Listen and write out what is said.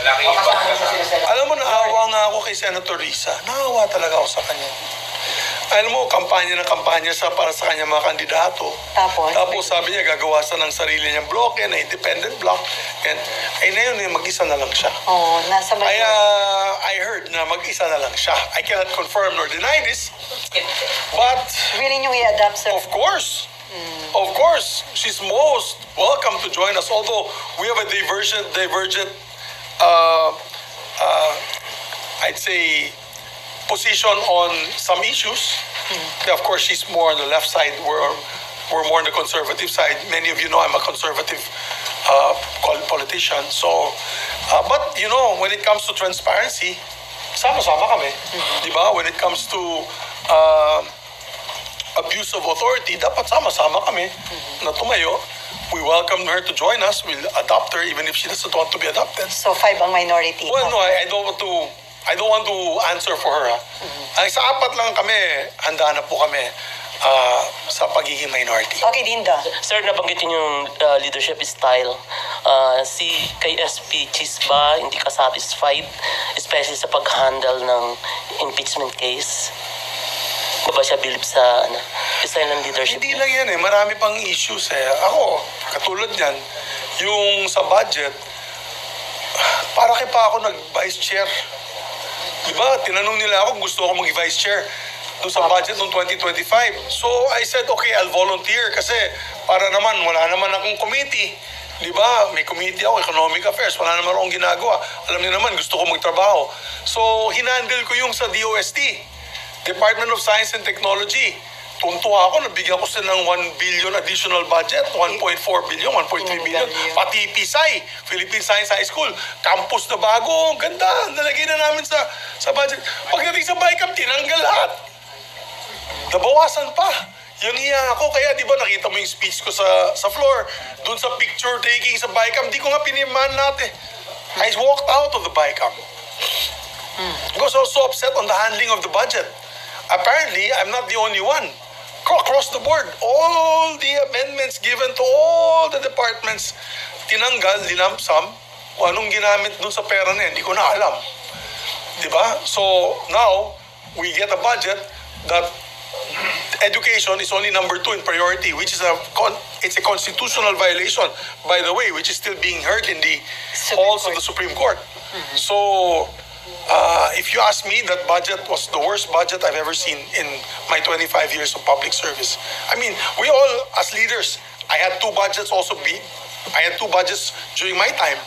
Malaking impact. Alam mo, naawa nga ako kay Senator Risa. Naawa talaga ako sa kanya. Alam mo, kampanya para sa kanya mga kandidato. Tapos sabi niya, gagawa siya ng sarili niyang bloke, na independent block. And na yun, mag-isa na lang siya. Nasa Kaya I heard na mag-isa na lang siya. I cannot confirm nor deny this. But willing nyo i-adapt, sir? of course, she's most welcome to join us. Although we have a divergent, I'd say, position on some issues. Of course, she's more on the left side. We're more on the conservative side. Many of you know I'm a conservative politician. So, but you know, when it comes to transparency, sama-sama kami. Diba? When it comes to abuse of authority, dapat sama-sama kami na tumayo. We welcome her to join us. We'll adopt her even if she doesn't want to be adopted. So 5 ang minority? Well, no, I don't want to answer for her. Ay, sa apat lang kami, handa na po kami sa pagiging minority. Okay, Dinda. Sir, nabanggit yung leadership style. Si kay SP Chisba, hindi ka satisfied, especially sa pag-handle ng impeachment case. Ba siya bilib sa style ng leadership? Hindi lang yan marami pang issues Ako, katulad yan, yung sa budget, para kay pa ako nag-vice chair. Diba? Tinanong nila ako, gusto ako mag-vice chair doon sa budget noong 2025. So I said, okay, I'll volunteer kasi para naman, wala naman akong committee. Diba? May committee ako, economic affairs, wala naman akong ginagawa. Alam niyo naman, gusto ko magtrabaho. So hinandle ko yung sa DOST, Department of Science and Technology. Tuntua ako, nabigyan ko sila ng 1 billion additional budget, 1.4 billion, 1.3 billion. Pati PSI, Philippine Science High School, campus na bago, ganda, nalagay na namin sa budget. Pagdating sa BICAM, tinanggal lahat. Nabawasan pa. Yung iya ako, kaya di ba nakita mo yung speech ko sa floor, dun sa picture taking sa BICAM, di ko nga piniman natin. I walked out of the BICAM. Because I was so upset on the handling of the budget. Apparently, I'm not the only one. Across the board, all the amendments given to all the departments, tinanggal, linampsam, kung anong ginamit dun sa pera na yan, hindi ko na alam. Diba? So, now, we get a budget that education is only number 2 in priority, which is it's a constitutional violation, by the way, which is still being heard in the halls of the Supreme Court. So, if you ask me, that budget was the worst budget I've ever seen in my 25 years of public service. I mean, we all, as leaders, I had two budgets during my time.